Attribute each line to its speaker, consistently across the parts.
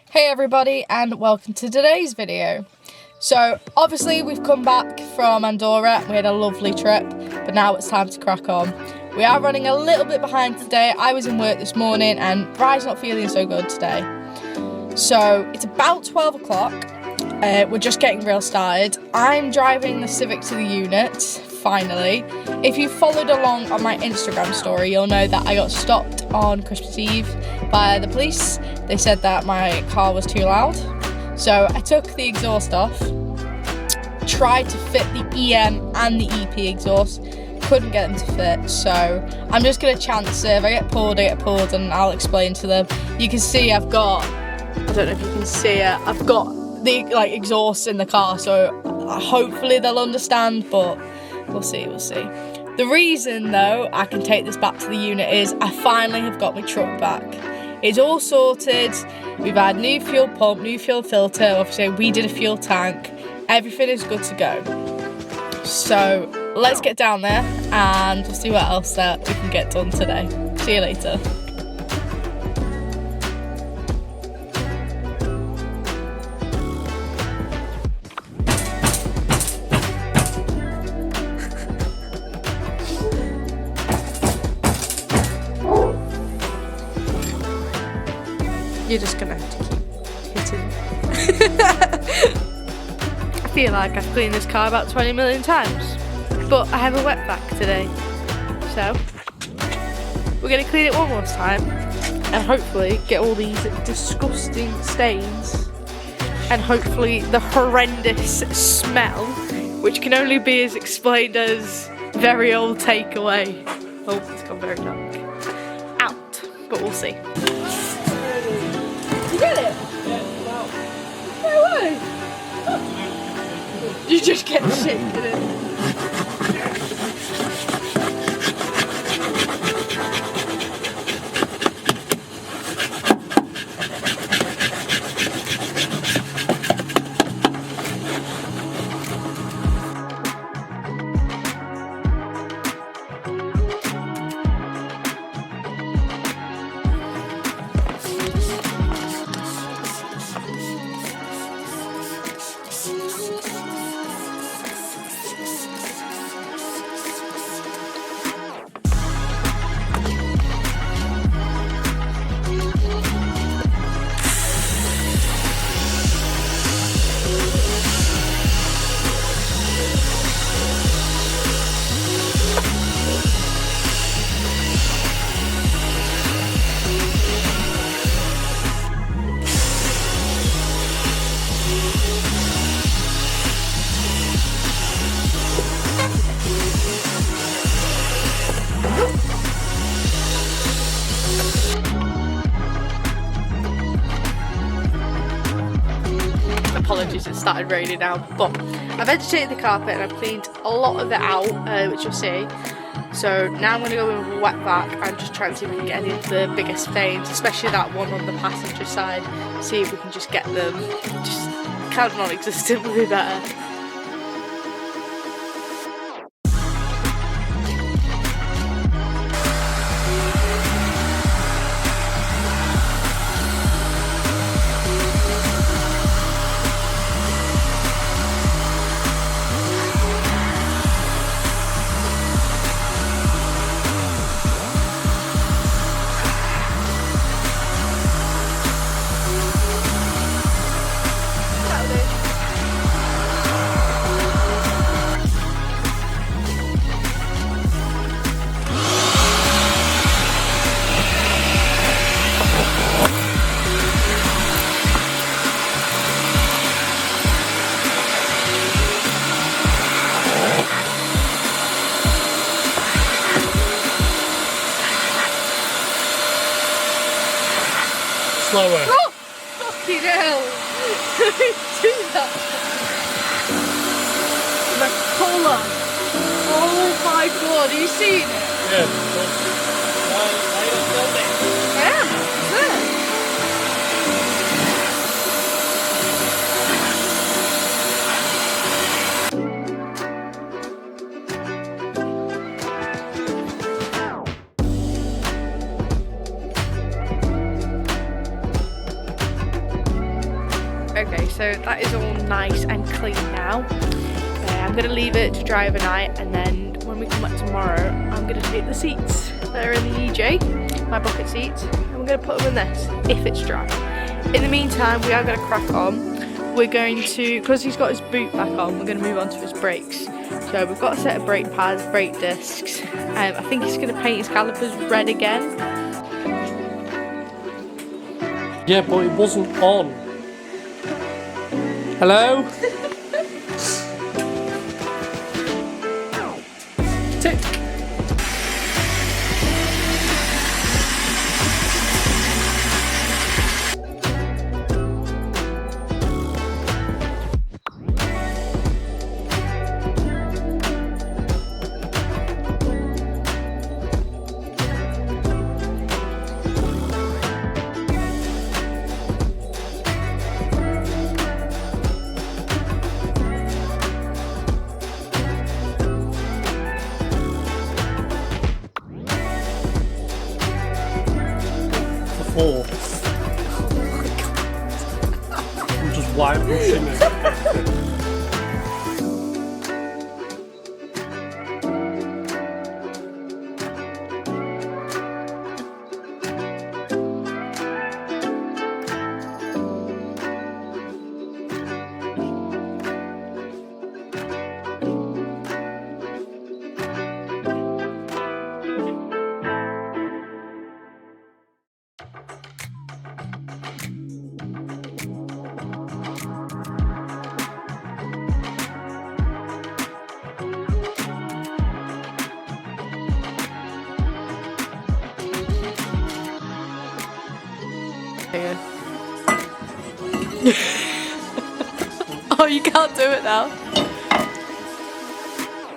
Speaker 1: Hey everybody, and welcome to today's video. So obviously we've come back from Andorra. We had a lovely trip, but now it's time to crack on. We are running a little bit behind today. I was in work this morning and Rye's not feeling so good today. So it's about 12 o'clock. We're just getting real started. I'm driving the Civic to the unit, finally. If you followed along on my Instagram story, you'll know that I got stopped on Christmas Eve by the police. They said that my car was too loud. So I took the exhaust off, tried to fit the EM and the EP exhaust, couldn't get them to fit. So I'm just gonna chance it. If I get pulled, and I'll explain to them. You can see I've got, I don't know if you can see it, I've got the exhaust in the car, so hopefully they'll understand, but we'll see. The reason though I can take this back to the unit is I finally have got my truck back. It's all sorted. We've had new fuel pump, new fuel filter, obviously we did a fuel tank, everything is good to go. So let's get down there and we'll see what else that we can get done today. See you later. You're just gonna have to keep hitting. I feel like I've cleaned this car about 20 million times, but I have a wet vac today, so we're gonna clean it one more time and hopefully get all these disgusting stains and hopefully the horrendous smell, which can only be as explained as very old takeaway. Oh, it's gone very dark. Out, but we'll see. You get it? Yeah, wow. No way! You just get shit in it. Apologies, it started raining now, but I've vegetated the carpet and I've cleaned a lot of it out, which you'll see. So now I'm going to go in with a wet vac and just try and see if we can get any of the biggest stains, especially that one on the passenger side. See if we can just get them just kind of non-existent would be better.
Speaker 2: Slower.
Speaker 1: Oh, fucking hell! Do that. The colour. Oh my god, are you seeing it?
Speaker 2: Yeah. Why don't you build it?
Speaker 1: I am. It's there. Okay, so that is all nice and clean now. I'm going to leave it to dry overnight, and then when we come back tomorrow, I'm going to take the seats that are in the EJ, my bucket seats, and we're going to put them in this, if it's dry. In the meantime, we are going to crack on. We're going to, because he's got his boot back on, we're going to move on to his brakes. So we've got a set of brake pads, brake discs. I think he's going to paint his calipers red again.
Speaker 2: Yeah, but it wasn't on. Hello? Tick. Oh my god. I'm just white pushing it.
Speaker 1: Oh, you can't do it now.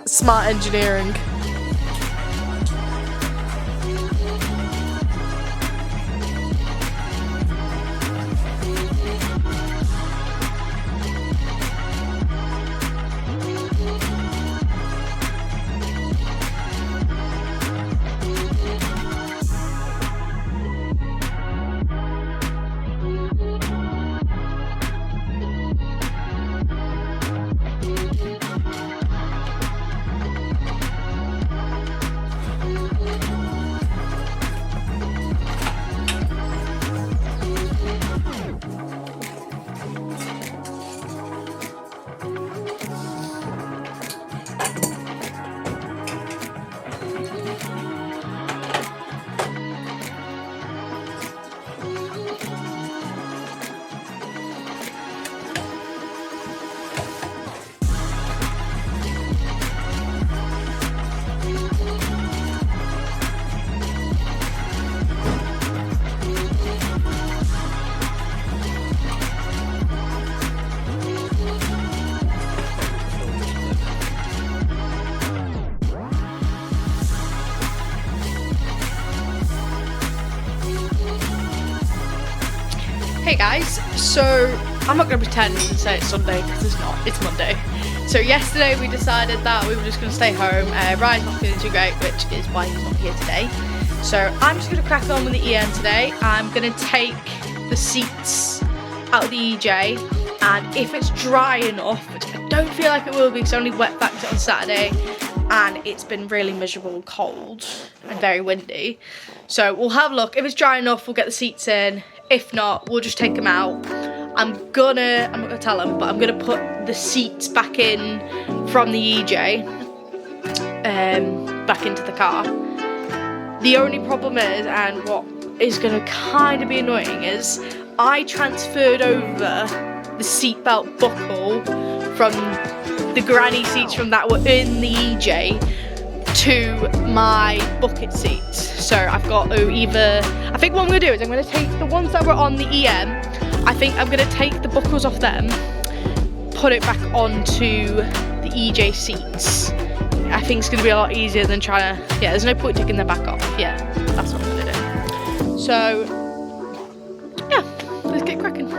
Speaker 1: Smart engineering. Hey guys, so I'm not going to pretend and say it's Sunday because it's not, it's Monday. So yesterday we decided that we were just going to stay home. Ryan's not feeling too great, which is why he's not here today. So I'm just going to crack on with the EN today. I'm going to take the seats out of the EJ, and if it's dry enough, which I don't feel like it will be because I only wet vacuumed it on Saturday and it's been really miserable and cold and very windy. So we'll have a look. If it's dry enough, we'll get the seats in. If not, we'll just take them out. I'm not gonna tell him, but I'm gonna put the seats back in from the EJ, back into the car. The only problem is, and what is gonna kind of be annoying, is I transferred over the seatbelt buckle from the granny seats from that were in the EJ to my bucket seats. So I've got to either, I think what I'm going to do is I'm going to take the ones that were on the EM, I think I'm going to take the buckles off them, put it back onto the EJ seats. I think it's going to be a lot easier than trying to, yeah, there's no point taking them back off. Yeah, that's what I'm going to do. So, yeah, let's get cracking.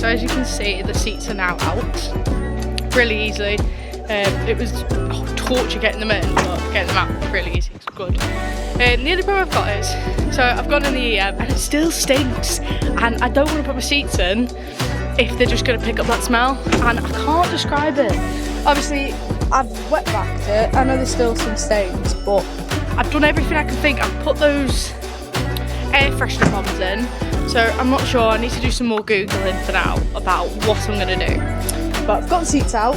Speaker 1: so as you can see, the seats are now out really easily. It was torture getting them in, but getting them out really easy. It's good. The only problem I've got is, so I've gone in the EM and it still stinks, and I don't want to put my seats in if they're just going to pick up that smell, and I can't describe it. Obviously, I've wet backed it. I know there's still some stains, but I've done everything I can think. I've put those air freshener bombs in, so I'm not sure. I need to do some more Googling for now about what I'm going to do. But I've got the seats out.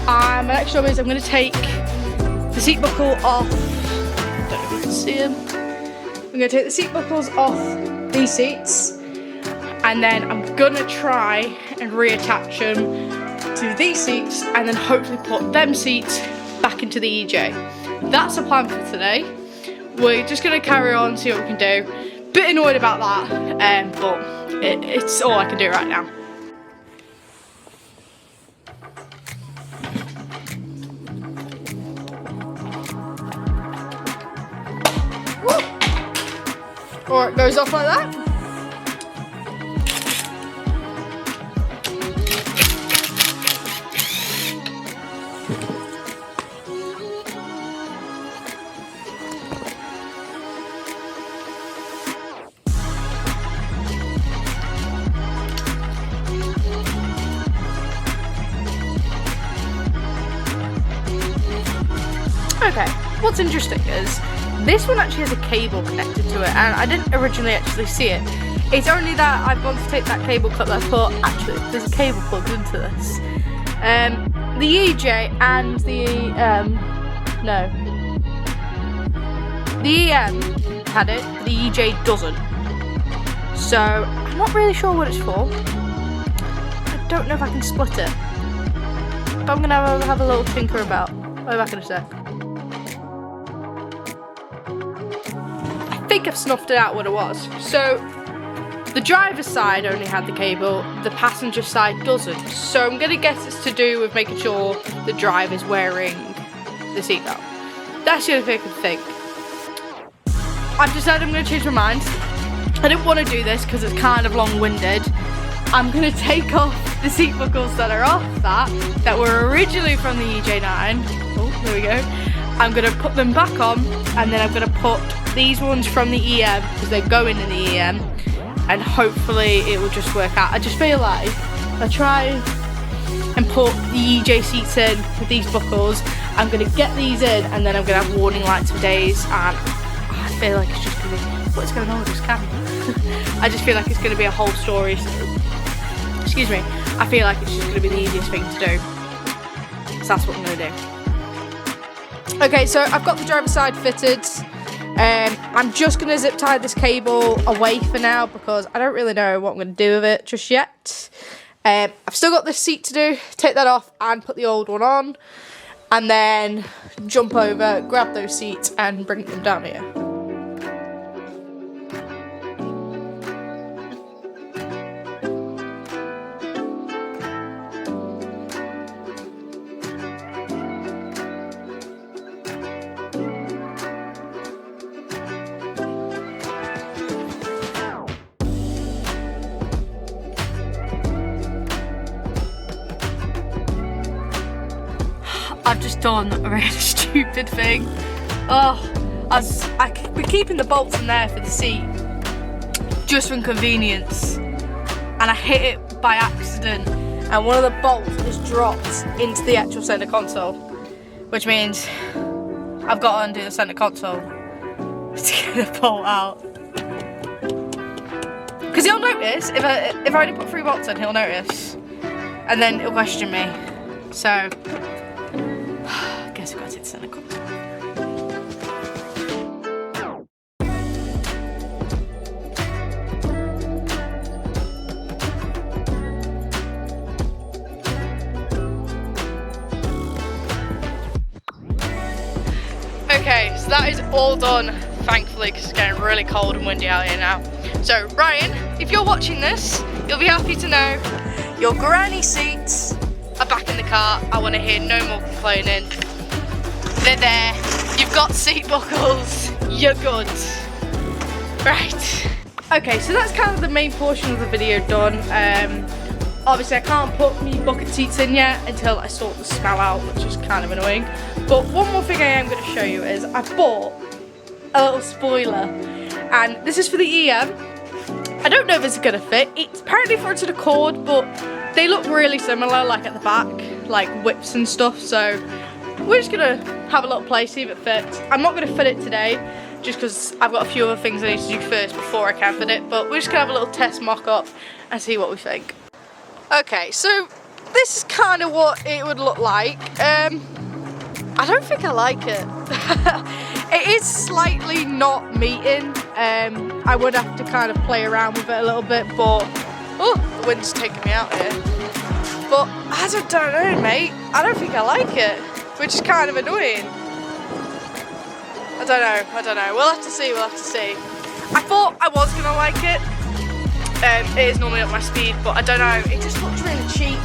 Speaker 1: My next job is I'm going to take the seat buckle off. I don't know if you can see them. I'm going to take the seat buckles off these seats, and then I'm going to try and reattach them to these seats, and then hopefully put them seats back into the EJ. That's the plan for today. We're just going to carry on, see what we can do. Bit annoyed about that, but it's all I can do right now. Or it goes off like that. Okay, what's interesting is this one actually has a cable connected to it, and I didn't originally actually see it. It's only that I've gone to take that cable clip that I thought, actually, there's a cable plugged into this. The EJ and the EM had it, the EJ doesn't. So, I'm not really sure what it's for. I don't know if I can split it. But I'm gonna have a little tinker about. I'll be back in a sec. I think I've snuffed it out what it was. So the driver's side only had the cable, the passenger side doesn't. So I'm gonna guess it's to do with making sure the driver's wearing the seatbelt. That's the only thing I can think. I've decided I'm gonna change my mind. I didn't want to do this because it's kind of long-winded. I'm gonna take off the seat buckles that are off that were originally from the EJ9. Oh, there we go. I'm gonna put them back on, and then I'm gonna put these ones from the EM because they're going in the EM, and hopefully it will just work out. I just feel like I try and put the EJ seats in with these buckles. I'm gonna get these in, and then I'm gonna have warning lights for days, and I feel like it's just gonna be, what's going on with this camera? I just feel like it's gonna be a whole story. So, excuse me. I feel like it's just gonna be the easiest thing to do. So that's what I'm gonna do. Okay, so I've got the driver's side fitted. I'm just gonna zip tie this cable away for now because I don't really know what I'm gonna do with it just yet. I've still got this seat to do. Take that off and put the old one on, and then jump over, grab those seats and bring them down here. I've just done a really stupid thing. We're keeping the bolts in there for the seat, just for convenience, and I hit it by accident, and one of the bolts has dropped into the actual center console, which means I've got to undo the center console to get the bolt out. Because he'll notice, if I only put 3 bolts in, he'll notice, and then he'll question me. So, I guess I've got to take the center console. Okay, so that is all done, thankfully, because it's getting really cold and windy out here now. So, Ryan, if you're watching this, you'll be happy to know your granny seats are back in the car. I want to hear no more complaining. They're there. You've got seat buckles. You're good. Right. Okay, so that's kind of the main portion of the video done. Obviously I can't put me bucket seats in yet until I sort the smell out, which is kind of annoying. But one more thing I am going to show you is I bought a little spoiler, and this is for the EM. I don't know if it's going to fit. It's apparently for to the cord, but they look really similar, like at the back, like whips and stuff. So we're just going to have a little play, see if it fits. I'm not going to fit it today, just because I've got a few other things I need to do first before I can fit it. But we're just going to have a little test mock-up and see what we think. Okay, so this is kind of what it would look like. I don't think I like it. It is slightly not meeting. I would have to kind of play around with it a little bit, but oh, the wind's taking me out here. But I don't know, mate. I don't think I like it, which is kind of annoying. I don't know. We'll have to see. I thought I was gonna like it. It is normally up my speed, but I don't know. It just looks really cheap.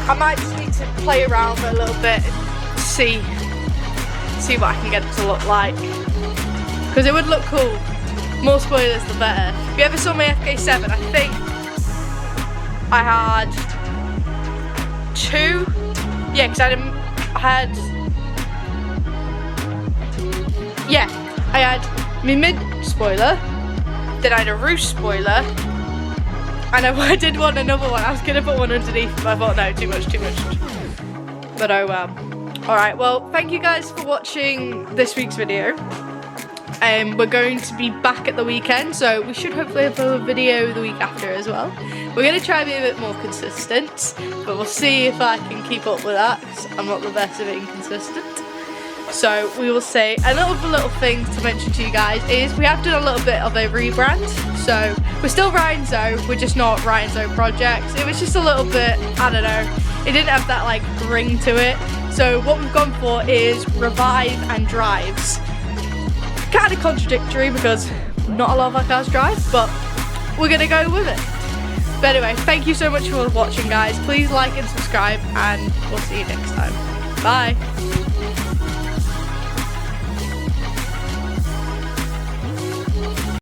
Speaker 1: I might just need to play around with it a little bit and see what I can get it to look like. Because it would look cool. More spoilers the better. If you ever saw my MK5, I think I had 2. Yeah, because I had my mid spoiler, then I had a roof spoiler, and I did want another one. I was going to put one underneath, but I thought no, too much. But oh well. Alright, well, thank you guys for watching this week's video. We're going to be back at the weekend, so we should hopefully have a video the week after as well. We're going to try and be a bit more consistent, but we'll see if I can keep up with that, because I'm not the best at being consistent. So we will say another little thing to mention to you guys is we have done a little bit of a rebrand. So we're still Ryanzo, we're just not Ryanzo Projects. It was just a little bit, I don't know, it didn't have that like ring to it. So what we've gone for is Revive and Drives. Kind of contradictory because not a lot of our cars drive, but we're gonna go with it. But anyway, thank you so much for watching, guys. Please like and subscribe, and we'll see you next time. Bye.